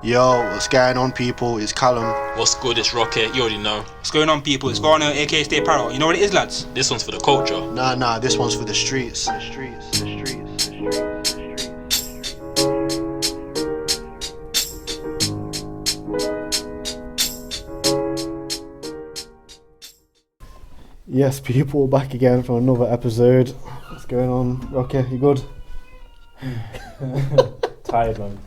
Yo, what's going on, people? It's Callum. What's good? It's Rocket. You already know. What's going on, people? It's Varnell, aka Stay Parrot. You know what it is, lads? This one's for the culture. Nah, this one's for the streets. Yes, people, back again for another episode. What's going on, Rocket? You good? Tired, man.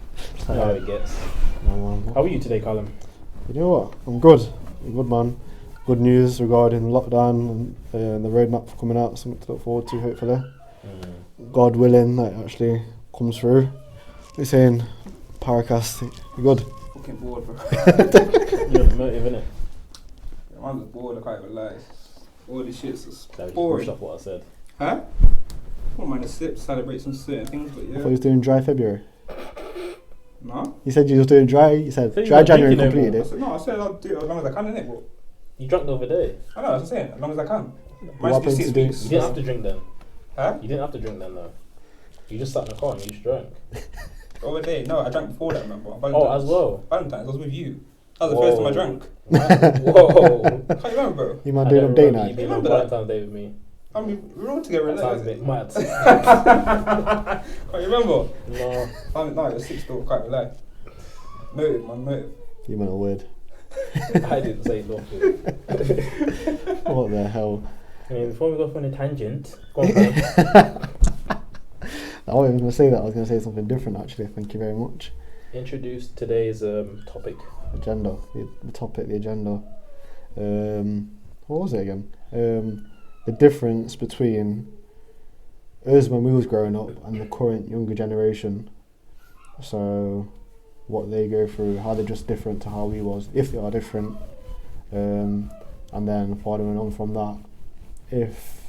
How it gets. No, man. How are you today, Callum? You know what? I'm good. I'm good, man. Good news regarding lockdown and the roadmap coming out. Something to look forward to, hopefully. God willing, that actually comes through. You're saying, Paracast, you good? Fucking bored, bro. You're the motive, innit? I'm just bored, I can't even lie. All this shit's just That was boring. just what I said. Huh? I don't mind a sip, celebrate some certain things, but I yeah. thought you was doing dry February. No? You said you was doing dry, you said So you dry weren't January drinking completed anymore. it. I said I'll do it as long as I can, innit, bro? You drank the other day. I know, that's what I'm saying, as long as I can. What Mine's happened 6 to do- weeks. You didn't have to drink then. Huh? You didn't have to drink then, though. You just sat in the car and you just drank. The other day, no, I drank before that, remember? Oh, as well? Valentine's, I was with you. That was the first time I drank. Whoa. Can't you remember, bro? You man I doing don't a date remember you night? being on Remember that? Valentine's Day with me. I mean, we were all together, That sounds a innit? bit mad. Can't you remember? No. No, it was 6 still, can't lie. Noted, man, noted. You man a word. I didn't say nothing. What the hell? I mean, before we go on a tangent, go on, Callum. I wasn't going to say that, I was going to say something different actually, thank you very much. Introduce today's topic. Agenda, the topic, the agenda. What was it again? The difference between us when we was growing up and the current younger generation. So, what they go through, how they're just different to how we was, if they are different. And then following on from that, if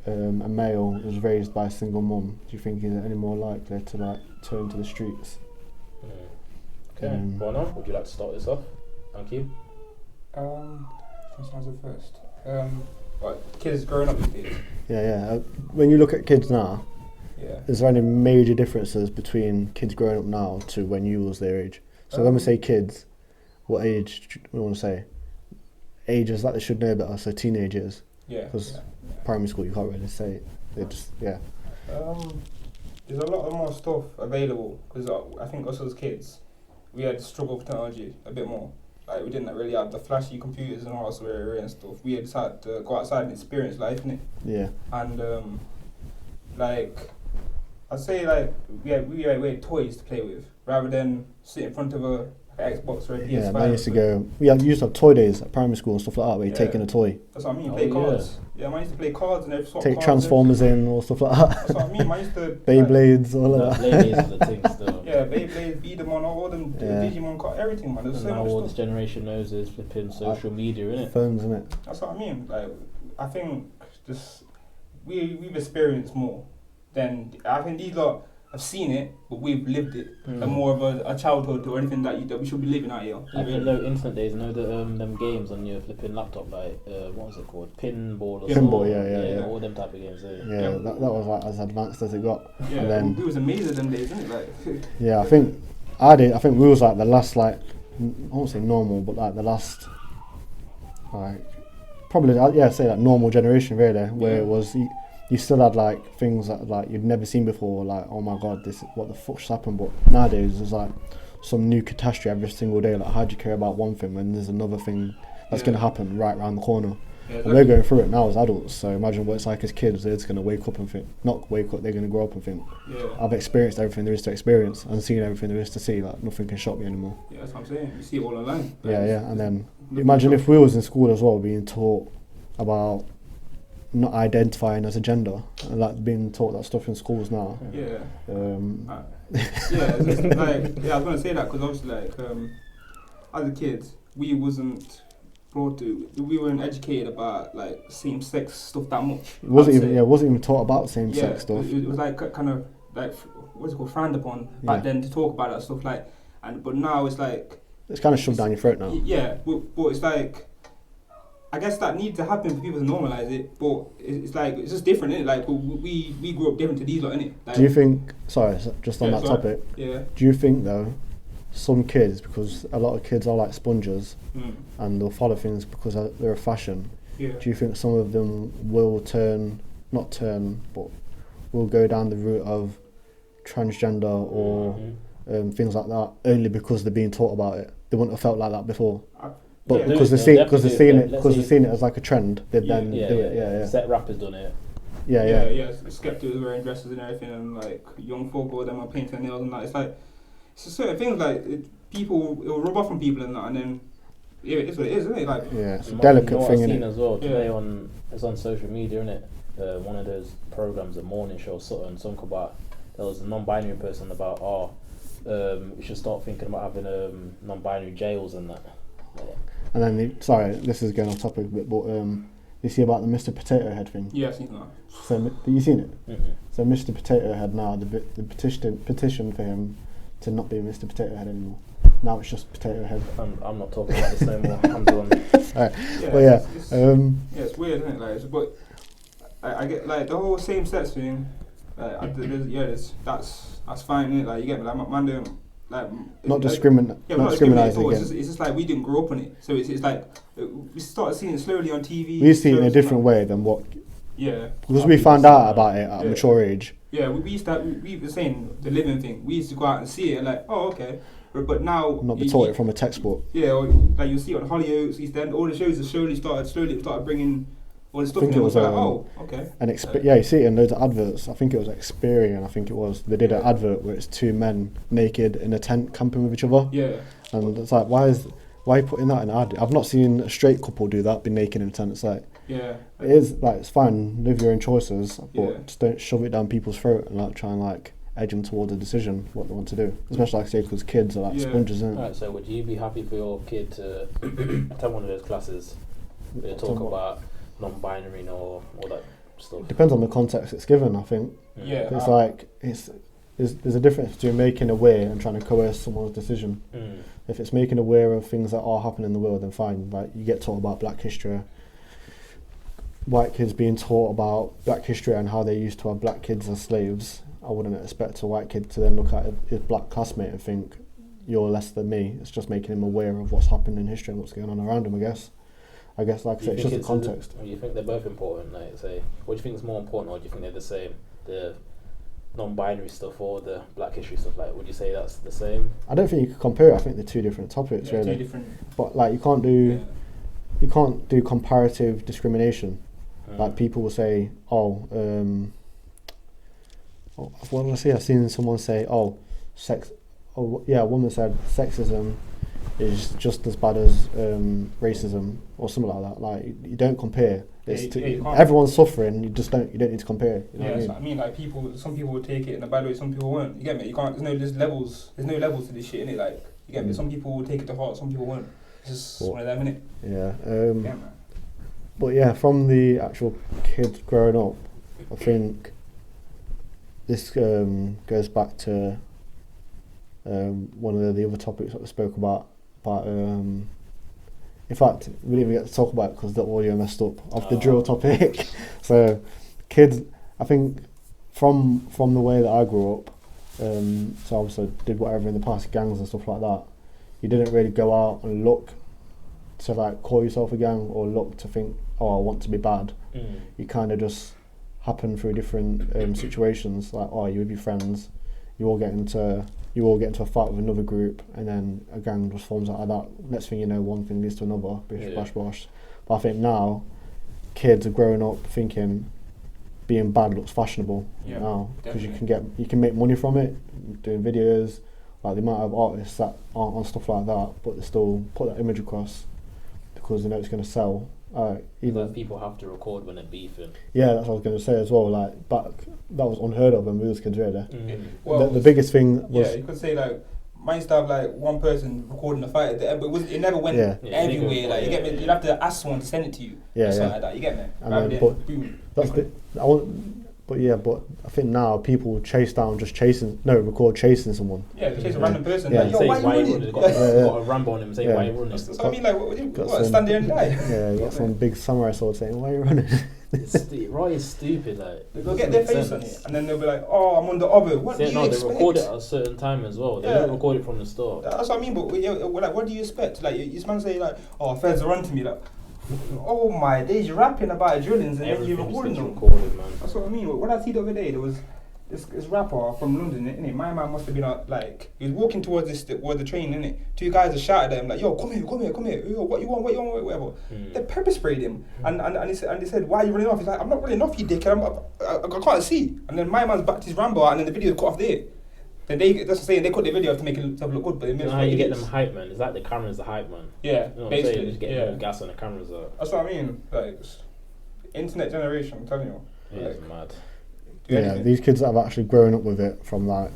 a male was raised by a single mum, do you think he's any more likely to like turn to the streets? Okay, Varnell, would you like to start this off? Thank you. Which one's it first? What, kids growing up these days? Yeah. When you look at kids now, Yeah. is there any major differences between kids growing up now to when you was their age? So when we say kids, what age do we want to say? Ages that they should know better, so teenagers. Yeah. Because primary school you can't really say it. They just, yeah. There's a lot more stuff available because I think us as kids, we had to struggle with technology a bit more. Like we didn't really have the flashy computers and all that and stuff. We had to go outside and experience life, innit? Yeah. And like I'd say like we had toys to play with rather than sit in front of a Xbox or a PS5. Yeah, I used to go, we used to have toy days at primary school and stuff like that, where you're taking a toy. That's what I mean, Oh, play yeah. cards. Yeah, I used to play cards and everything. Take Transformers in or stuff like that. That's what I mean, I used to... Beyblades, all No, of that. ladies are the things still. Yeah, Beyblade, Beedemon, all them, Yeah. Digimon, everything, man. There's And so now much all stuff. this generation knows is flipping social media, innit? Phones, innit? That's what I mean. Like, I think just we've experienced more than I think these lot have seen it, but we've lived it. And more of a childhood or anything that we should be living out here. Even though internet days, know that them games on your flipping laptop, like what was it called, pinball or Pinball, something? yeah. All them type of games. Yeah, that was like as advanced as it got. Yeah, And then, it was amazing them days, isn't it? Like, yeah, I think we was like the last, like, I won't say normal, but like the last, like, probably, yeah, say like normal generation really, where it was, you still had like things that like you'd never seen before, like, oh my god, this, what the fuck just happened? But nowadays there's like some new catastrophe every single day. Like, how do you care about one thing when there's another thing that's going to happen right around the corner? yeah, And we're going through it now as adults, so imagine what it's like as kids. They're just going to wake up and think, not wake up, they're going to grow up and think, yeah. I've experienced everything there is to experience and seen everything there is to see, like nothing can shock me anymore. Yeah, that's what I'm saying. You see it all online. Like, Yeah, and then imagine if we was in school as well being taught about not identifying as a gender, and like being taught that stuff in schools now. Yeah. Um, It's just like, yeah, I was gonna say that because obviously, like, as a kid, we wasn't brought to, we weren't educated about like same-sex stuff that much. it wasn't even taught about same-sex stuff. It was like kind of like what's it called, frowned upon back then to talk about that stuff, like, but now it's like It's kind of shoved down your throat now. Yeah, but it's like, I guess that needs to happen for people to normalise it, but it's like, it's just different, innit? Like, we grew up different to these lot, innit? Like, Do you think, sorry, just on Yeah, that sorry. topic, yeah. do you think though, some kids, because a lot of kids are like sponges Mm. and they'll follow things because they're a fashion. Yeah. Do you think some of them will but will go down the route of transgender or things like that only because they're being taught about it? They wouldn't have felt like that before, but Yeah. because They'll they've definitely seen do it it. because Let's they've say- seen it as like a trend, they Yeah. then do it. Yeah. Set rappers done it. Yeah. Skeptics wearing dresses and everything, and like young folk or them are painting their nails and that. It's like it's just certain things like people it'll rub off on people and that, and then yeah, it's what it is, isn't it? Like Yeah, it's a You know delicate what thing, I've seen innit? as well today Yeah. it's on social media, innit? One of those programs, a morning show, something about there was a non-binary person about we should start thinking about having non-binary jails and that. And then, sorry, this is going off topic a bit, but you see about the Mr. Potato Head thing? yeah, I've seen that. So, you seen it? Mm-hmm. So Mr. Potato Head now, the petition for him to not be Mr. Potato Head anymore. Now it's just Potato Head. I'm not talking about this no more. I'm done. Yeah, But yeah, yeah, it's weird, isn't it? Like, but I get like the whole same sex thing. Like, that's fine, innit? Like, you get me? Like, man, don't like Not like, discriminate. Yeah, we're not not discriminating at discriminating all. again. It's just like we didn't grow up on it, so it's like we started seeing it slowly on TV. We see it in a shows, different like, way than what, Yeah, because we found out about it at a mature age. yeah. We used to we were saying the living thing. We used to go out and see it and like, oh okay, but now Not be taught it from a textbook. Yeah, or, like you see it on Hollyoaks, East End. All the shows that slowly started bringing all the stuff. I think in it was like, oh okay. Yeah, you see it in loads of adverts. I think it was Experian. I think it was. They did an advert where it's two men naked in a tent camping with each other. Yeah, And it's like, why are you putting that in an ad? I've not seen a straight couple do that, be naked in a tent. It's like, yeah. it is like, it's fine, live your own choices, but Yeah. just don't shove it down people's throat and like try and like edge them towards a decision what they want to do. Especially like I say, because kids are like Yeah. sponges, isn't it? Alright, so would you be happy for your kid to attend one of those classes? Talk about non-binary and all that stuff. Depends on the context it's given, I think. Yeah, It's like there's a difference between making aware and trying to coerce someone's decision. Mm. If it's making aware of things that are happening in the world, then fine. Like, you get taught about Black history, white kids being taught about Black history and how they used to have black kids as slaves. I wouldn't expect a white kid to then look at his black classmate and think, you're less than me. It's just making him aware of what's happened in history and what's going on around him, I guess, like I say, it's just the context. You think they're both important? Like, say, what do you think is more important, or do you think they're the same? The non-binary stuff or the Black history stuff? Like, would you say that's the same? I don't think you could compare it. I think they're two different topics, yeah, really. two different. But like, you can't do comparative discrimination. Like, people will say, what did I say? I've seen someone say, a woman said sexism is just as bad as racism or something like that. Like, you don't compare. You can't. Everyone's suffering. You don't need to compare. You know Yeah, what I so mean? I mean, like some people will take it in a bad way, some people won't. You get me? You can't. There's levels to this shit, innit? Like, you get me? Some people will take it to heart, some people won't. It's just one of them, innit? Yeah. Yeah, man. But yeah, from the actual kids growing up, I think this goes back to one of the other topics that we spoke about. In fact, we didn't even get to talk about it because the audio messed up of the drill topic. So, kids, I think from the way that I grew up, so obviously did whatever in the past, gangs and stuff like that. You didn't really go out and look to like call yourself a gang or look to think, oh, I want to be bad. You kind of just happen through different situations. Like, oh, you with your friends, you all get into a fight with another group, and then a gang just forms out of that. Next thing you know, one thing leads to another. Bish, bash, bosh. But I think now kids are growing up thinking being bad looks fashionable now, because you can make money from it, doing videos. Like, the amount of artists that aren't on stuff like that, but they still put that image across because they know it's going to sell. Even people have to record when they're beefing. Yeah, that's what I was going to say as well. Like, back, that was unheard of when we was kids, really. Well, The biggest thing was... Yeah, you could say, like, mine used to have, like, one person recording the fight at the end, but it never went everywhere. Like, you get me? You'd have to ask someone to send it to you. Yeah, something like that. You get me? And then, Boom. That's but I think now people record chasing someone. Yeah, chase a random person. Yeah. Like, yo, why you running? Got a Rambo on him saying, why you running? So I mean, like, what stand there and die? Yeah, you got some big samurai sword saying, why are you running? Right, it's stupid. Like They'll get their face on it, and then they'll be like, "Oh, I'm on the other." What do you expect? They record it at a certain time as well. They don't record it from the start. That's what I mean. But we're like, what do you expect? Like, this man say like, "Oh, feds are onto me." Like, oh my days, you're rapping about drillings and then you're recording them. Recorded, man. That's what I mean. What I see the other day, there was this rapper from London, innit? My man must have been like, he was walking towards the train, innit? Two guys had shouted at him like, "Yo, come here. Yo, what you want, whatever." They pepper sprayed him, and they said, "Why are you running off?" He's like, "I'm not running off, you dickhead. I can't see." And then my man's backed his Rambo out, and then the video cut off there. Then that's saying they cut the video to make it look good, but they made how you get them hype, man? Is that the camera's the hype, man? Yeah, you know basically. Saying? Just getting more gas on the cameras. That's what I mean. Like, internet generation, I'm telling you. It's mad. Yeah, these kids have actually grown up with it from like,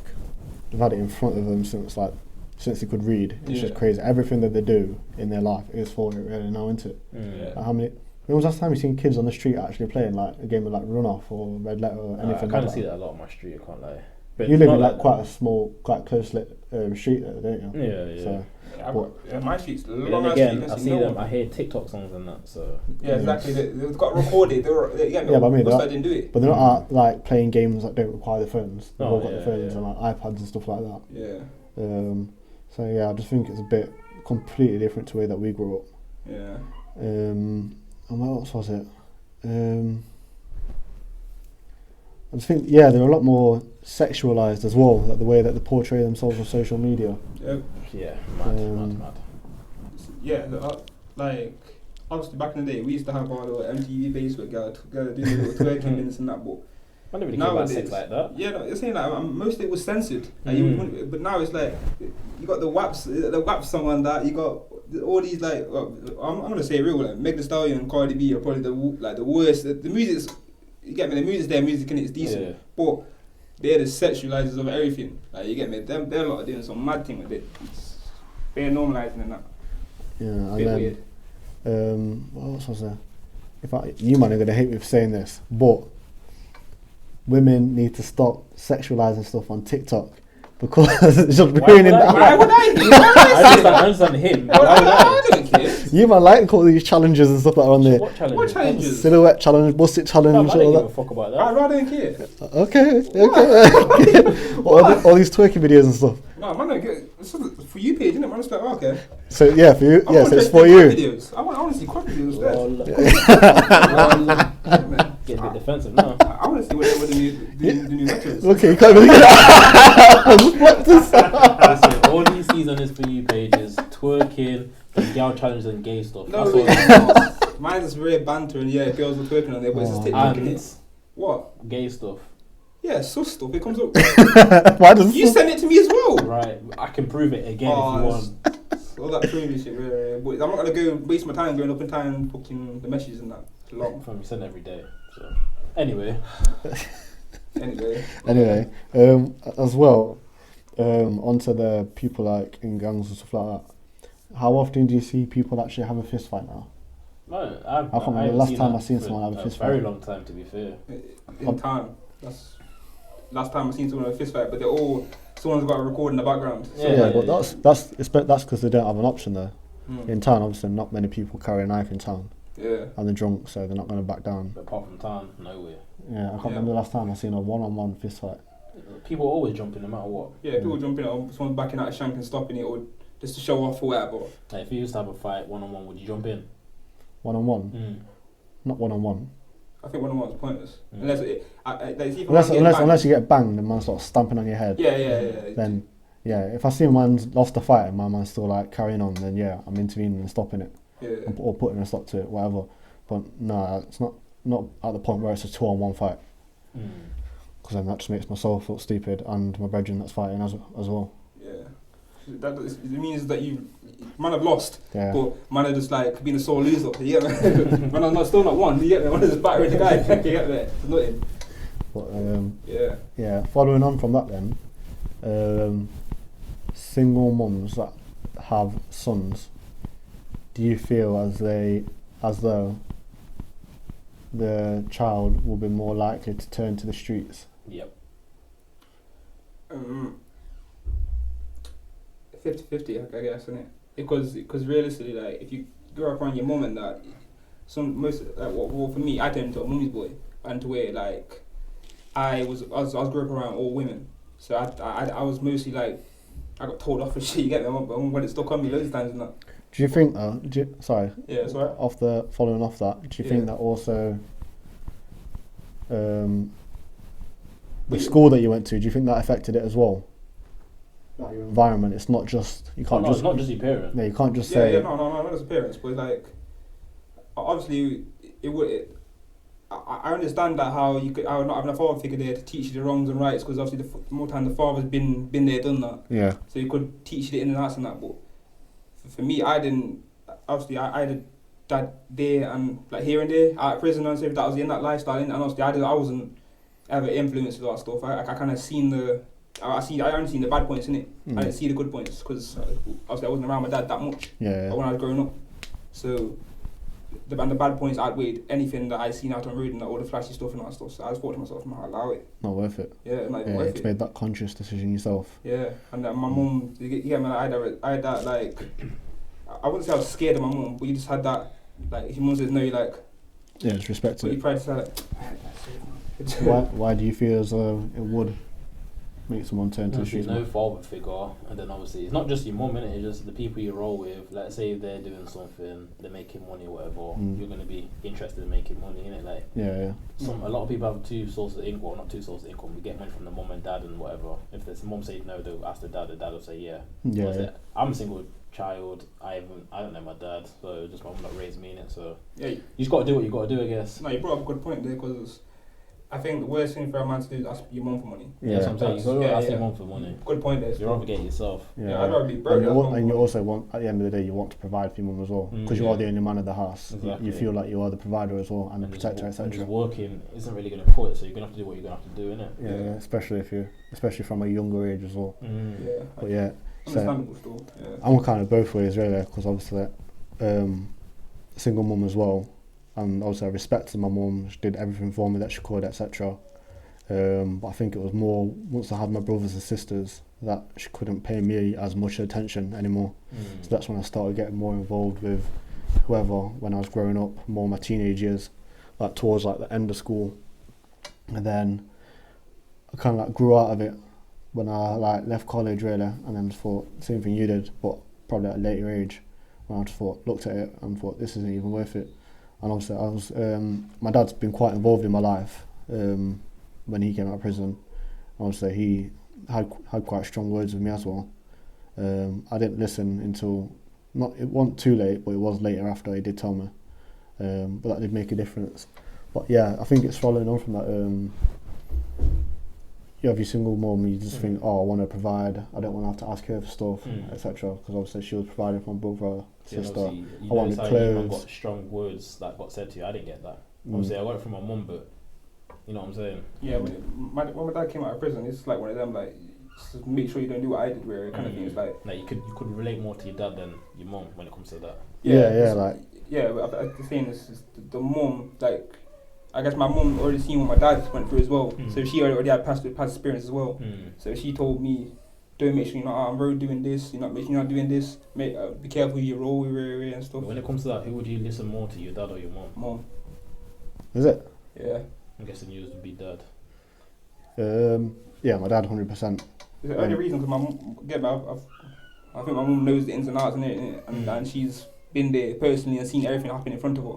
they've had it in front of them since they could read. It's just crazy. Everything that they do in their life is for it really now, isn't it? Like when was the last time you seen kids on the street actually playing like a game of like Run Off or Red Letter or anything? I kind of see that a lot on my street. I can't lie. But you live in like quite a small, quite close lit street there, don't you? Yeah. So, my street's long. Then again, I see them. I hear TikTok songs and that. So yeah, exactly. They've got recorded. But I mean, they didn't do it. But they're not like playing games that don't require the phones. They've all got the phones and like iPads and stuff like that. Yeah. So yeah, I just think it's a bit completely different to the way that we grew up. Yeah. And what else was it? I just think they're a lot more sexualized as well, like the way that they portray themselves on social media. Yeah. Mad. Yeah, like obviously back in the day we used to have our little MTV Facebook girl doing little twerking minutes and that, but I never really care about sex like that. Yeah, no, you're saying like most of it was censored. Like, but now it's like you got the WAP song on that. You got all these like I'm gonna say real like Meg Thee Stallion and Cardi B are probably the worst. The music's, you get me, the music's their music and it's decent, but they're the sexualizers of everything. Like you get me, they're a lot of doing some mad thing with it. They're normalizing and that. Yeah, and bit then weird. what else was there? You man are gonna hate me for saying this, but women need to stop sexualizing stuff on TikTok because it's just ruining that. Why would I? I just don't understand him. Why would I? I don't care. You man like all these challenges and stuff that are on there. What challenges? What challenges? Silhouette challenge, bust it challenge, I don't all give a that. fuck about that. I rather don't care. Okay. all these twerking videos and stuff. No, man, don't get. It's just for you page, isn't it? Man, it's like, okay. So yeah, for you, so it's for you. you. Videos. I want to see crop videos Get a bit defensive now. I want to see what the new methods. Okay, you can't even get that. Listen, all he sees on his For You page is twerking, and girl challenges and gay stuff. No, mine is very banter and girls are twerking on there, but it's just TikTok. And what? Gay stuff. Yeah, sus stuff. It comes up. Why does You send it to me as well. Right, I can prove it again if you want. All that crazy shit. But I'm not gonna go waste my time going up and down booking the messages and that. It's long. From you send every day. So anyway. Anyway, as well, onto the people like in gangs and stuff like that. How often do you see people actually have a fist fight now? No, I can't remember the last time I seen someone have a fist fight. Very long time, to be fair. In time, that's last time I seen someone have a fist fight. But someone's got a record in the background. But that's because they don't have an option there. In town, obviously, not many people carry a knife in town. Yeah. And they're drunk, so they're not going to back down. But apart from town, nowhere. Yeah, I can't remember the last time I seen a one-on-one fist fight. People always jumping no matter what. Yeah, people jumping or someone's backing out a shank and stopping it, or just to show off or whatever. Like if you used to have a fight one-on-one, would you jump in? One-on-one? Not one-on-one. I think one-on-one's pointless. Unless you get banged and man starts stamping on your head. Yeah. Then, if I see a man's lost a fight and my man's still like carrying on, then I'm intervening and stopping it. Yeah. Or putting a stop to it, whatever. But no, it's not at the point where it's a 2-on-1 fight. Because then that just makes myself look stupid and my brethren that's fighting as well. Yeah. It means that man have lost, but man are just like being a sore loser. You get me? Man are still not won. You get me? Man is just battering the guy. You get me? It's nothing. But following on from that then, single mums that have sons, do you feel as though the child will be more likely to turn to the streets? Yep. 50-50, I guess, isn't it? Because realistically, like, if you grow up around your mum and that, well, for me, I turned into a mummy's boy, and to where like I was growing up around all women, so I was mostly like I got told off for shit. You get me? When it stuck on me loads of times and that. Do you think sorry? Yeah, it's alright. Following off that, do you think that also the school that you went to, do you think that affected it as well? Like your environment, it's not just you can't it's not just your parents. Yeah, you can't just say. No, not as a parents, but like obviously it would. I understand that how not having a father figure there to teach you the wrongs and rights, because obviously the more time the father's been there, done that. Yeah. So he could teach you the ins and outs and that. But for me, I didn't. Obviously, I had a dad there and like here and there out of prison and stuff. That was in that lifestyle, and obviously I wasn't ever influenced with that stuff. I kind of seen I only seen the bad points in it. I didn't see the good points because obviously I wasn't around my dad that much. Yeah. When I was growing up, so. The bad points outweighed anything that I seen out on road and all the flashy stuff and all that stuff. So I just thought to myself, man, allow it. Not worth it. Yeah, not even worth it. Made that conscious decision yourself. Yeah, and my mum, man, I had that like, I wouldn't say I was scared of my mum, but you just had that, like, if your mum says no, you're like, yeah, just respect but it. you try to say like, why do you feel as though it would make someone turn to the streets? No father figure, and then obviously it's not just your mum, innit? It's just the people you roll with. Let's say they're doing something, they're making money or whatever. You're gonna be interested in making money, innit? Like a lot of people have two sources of income, not two sources of income. We get money from the mum and dad and whatever. If the mum says no, they'll ask the dad will say yeah. I'm a single child. I don't know my dad, so just my mum that raised me in it. So you just gotta do what you gotta do, I guess. No, you brought up a good point there, because I think the worst thing for a man to do is ask your mum for money. Yeah, that's what I'm saying. You gotta ask your mum for money. Good point there. You're obligated yourself. Yeah, I'd rather be broke. And you also want, at the end of the day, you want to provide for your mum as well, because you are the only man of the house. Exactly. You feel like you are the provider as well and the protector, etc. Just working isn't really going to cut it, so you're going to have to do what you're going to have to do, innit? Yeah, especially from a younger age as well. Yeah. But yeah, understandable still. Yeah. I'm kind of both ways really, because obviously, single mum as well, and also I respected my mum. She did everything for me that she could, etc. But I think it was more once I had my brothers and sisters that she couldn't pay me as much attention anymore. So that's when I started getting more involved with whoever when I was growing up, more my teenage years, like towards like the end of school. And then I kind of like grew out of it when I like left college really, and then thought same thing you did, but probably at a later age, when I just looked at it and thought this isn't even worth it. And obviously I was my dad's been quite involved in my life. When he came out of prison, obviously he had quite strong words with me as well. I didn't listen until it wasn't too late, but it was later after he did tell me. But that did make a difference. But yeah, I think it's following on from that. You have your single mum, you just think, I want to provide. I don't want to have to ask her for stuff, etc. Because obviously she was providing for my brother, sister. I wanted clothes. Got strong words that got said to you. I didn't get that. Obviously, I got it from my mum, but. You know what I'm saying? Yeah, when my dad came out of prison, it's like one of them, like, just make sure you don't do what I did, where it kind of thing is like you could relate more to your dad than your mum when it comes to that. But the thing is the mum, like, I guess my mum already seen what my dad went through as well, so she already had past experience as well. So she told me, don't make sure you're not out on road doing this, you're not doing this, be careful who you roll with and stuff. But when it comes to that, who would you listen more to, your dad or your mum? Mum. Is it? Yeah. I'm guessing yours would be dad. Yeah, my dad 100%. It's the only reason because my mum, I think my mum knows the ins and outs and she's been there personally and seen everything happen in front of her.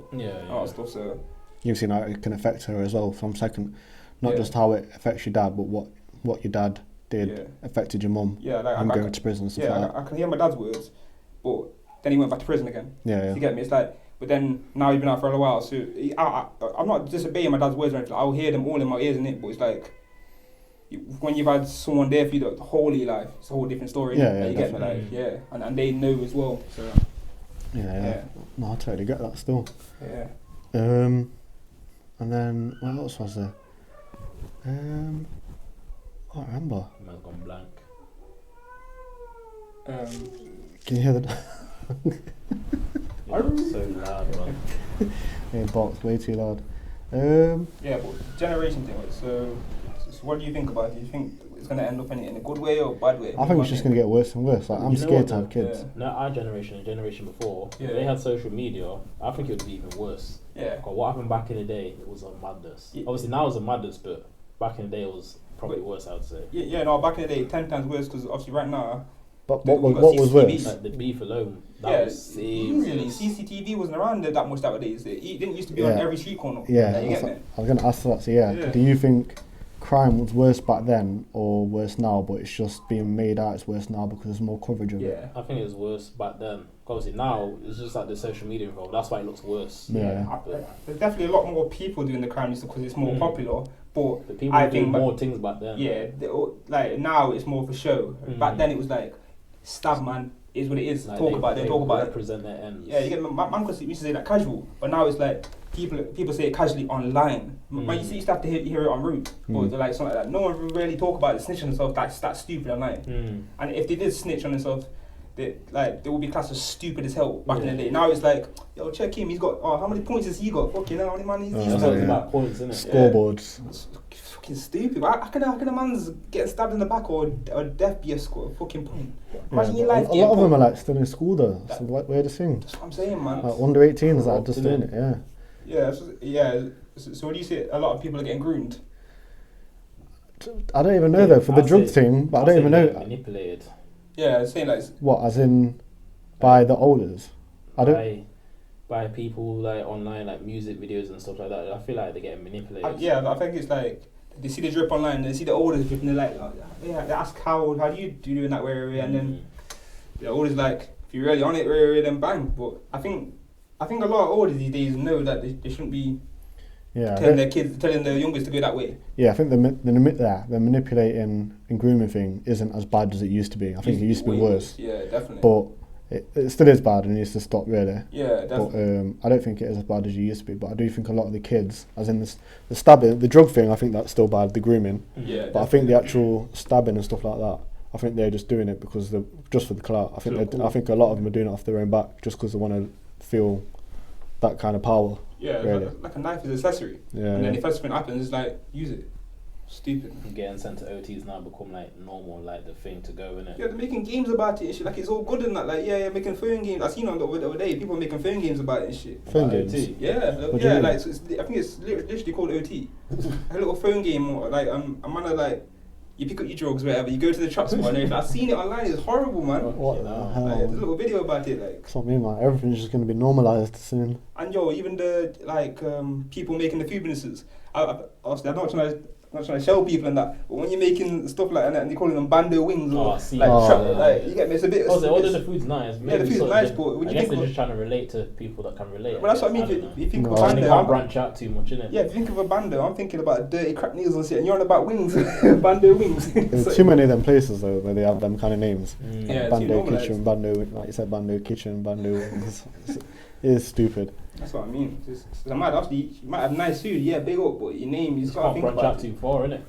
All that stuff. So you've seen how it can affect her as well from second, not just how it affects your dad, but what your dad did affected your mum. Yeah, like and going to prison and stuff like that. I can hear my dad's words, but then he went back to prison again. Yeah. You get me? It's like. But then now he's been out for a while, so I'm not disobeying my dad's words or anything. I'll hear them all in my ears, innit? But it's like when you've had someone there for you the whole of your life, it's a whole different story. Yeah, you get me, like, and they know as well. So yeah. No, I totally get that still. Yeah. And then what else was there? I can't remember. Man's gone blank. Can you hear that? So loud, man. Yeah, box way too loud. But generation thing. So what do you think about it? Do you think it's gonna end up in a good way or bad way? I think it's just going to get worse and worse. Like, I'm You know scared what to have though? kids. No, our generation, the generation before, Yeah. if they had social media, I think it would be even worse. Yeah. 'Cause what happened back in the day, it was a madness. Yeah. Obviously now it's a madness, but back in the day it was probably worse, I would say. Yeah, no, back in the day, 10 times worse because obviously right now. But We've what got was CCTV. worse? Like the beef alone, that Yeah, was easily. serious. CCTV wasn't around that much nowadays. It didn't used to be on Yeah. every street corner. Yeah, Like, you get me? I was going to ask that. So yeah, Yeah. do you think crime was worse back then or worse now, but it's just being made out it's worse now because there's more coverage of it? Yeah. I think it was worse back then. Obviously now it's just like the social media involved. That's why it looks worse. Yeah. There's definitely a lot more people doing the crime just because it's more popular. But The people I were doing think more things back then. yeah, like now it's more for show. Back then it was like stab man is what it is. Like Talk about it. they Talk about it. represent their ends. Yeah, you get me. Man used to say that casual, but now it's like people say it casually online. Man, you used to have to hear it on route or like something like that. No one really talk about it, snitch on themselves. That's stupid online. And if they did snitch on themselves, they would be classed as stupid as hell back in the day. Now it's like, yo, check him. He's got how many points has he got? Fucking hell, how many man he's That's got? what it's about points, isn't it? Scoreboards. It's fucking stupid. How can a man's getting stabbed in the back or death be a fucking point? Imagine your life. A lot of them are like still in school though. That's the weirdest thing. That's what I'm saying, man. Like under 18s that are just doing it. Yeah. Yeah. So what do you say? A lot of people are getting groomed. I don't even know though for the I'll drug say- thing, but I I'll don't say even they're know manipulated Yeah, saying like what as in by the olders. I don't. by people like online, like music videos and stuff like that. I feel like they're getting manipulated. I think it's like they see the drip online, they see the olders drip, and they're like, yeah, they ask how do you do in that way, and then the olders like, if you're really on it, then bang. But I think a lot of olders these days know that they shouldn't be telling their kids, telling their youngest to go that way. Yeah, I think the manipulating and grooming thing isn't as bad as it used to be. I think it used to be worse. Yeah, definitely. But it still is bad and needs to stop really. Yeah, definitely. But I don't think it is as bad as it used to be. But I do think a lot of the kids, as in the stabbing, the drug thing, I think that's still bad. The grooming. Yeah. But I think the actual stabbing and stuff like that, I think they're just doing it because just for the clout. I think I think a lot of them are doing it off their own back just because they want to feel that kind of power. Yeah, really. like a knife is an accessory. Yeah. And then if something happens, it's like use it. Stupid. Getting sent to OTs now become like normal, like the thing to go, innit? Yeah, they're making games about it and shit. Like it's all good and that. Like yeah, making phone games. I seen on the other day people making phone games about it and shit. Phone games. OT. Yeah, What do you mean? like so I think it's literally called OT. A little phone game, or like a man of like you pick up your drugs, whatever. You go to the trap spot and everything. I've seen it online. It's horrible, man. What the Like, hell? Like, there's a little video about it, like. That's what I mean, man. Everything's just going to be normalised soon. And yo, even the like people making the food businesses. Obviously, I'm not trying to show people and that, but when you're making stuff like that and they're calling them bando wings or I see. like, Oh, like you get me, it's a bit. Also, it's- the food's nice. Yeah, the food's nice, but would I you guess think they're of- just trying to relate to people that can relate. Well, that's what I mean. don't If know. you think No, of a And they bando, can't branch out too much, innit? yeah, if you think of a bando, I'm thinking about dirty crap meals and shit, and you're on about wings, bando wings. There's So- too many of them places though where they have them kind of names. Yeah, Bando too normalised. kitchen, bando, like you said, bando kitchen, bando. It is stupid. That's what I mean. It's mad. Obviously, you might have nice food, yeah, big up, but your name, you You just gotta can't think branch about out it. too far, innit?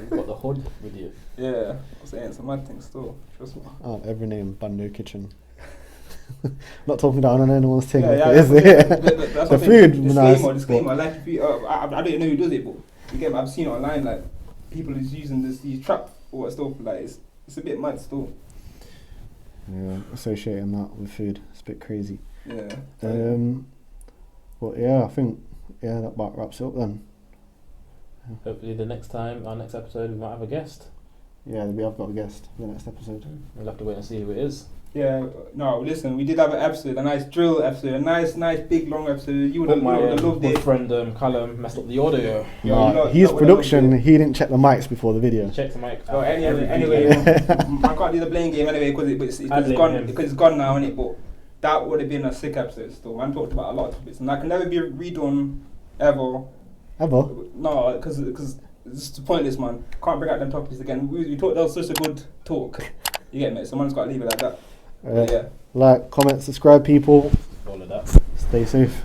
You've got the hood with you. Yeah, I'm saying it's a mad thing still. Trust me. Every name, bando kitchen. Not talking down on anyone's thing. Yeah, Is that's it? what The I'm food, saying. nice, Disclaimer. Like, if you, I don't even know who does it, but you get me, I've seen it online. Like, people is using these trap or stuff. Like, it's a bit mad still. Yeah, associating that with food, it's a bit crazy. Yeah. But yeah, I think that about wraps it up then. Hopefully, our next episode, we might have a guest. Yeah, we have got a guest for the next episode. We'll have to wait and see who it is. Yeah. No, listen, we did have an episode, a nice drill episode, a nice big long episode. You would have My loved good it. friend Callum messed up the audio. Yeah, Nah, you his lot production, would've he didn't check the mics before the video. Check the mic. So every anyway, video. I can't do the blame game anyway because I it's blame gone him. because it's gone now, innit? But that would have been a sick episode still. Man talked about a lot of topics and that can never be redone ever. Ever? No, because it's just pointless, man. Can't bring out them topics again. We thought that was such a good talk. You get me? So man's got to leave it like that. Yeah. Like, comment, subscribe, people. All of that. Stay safe.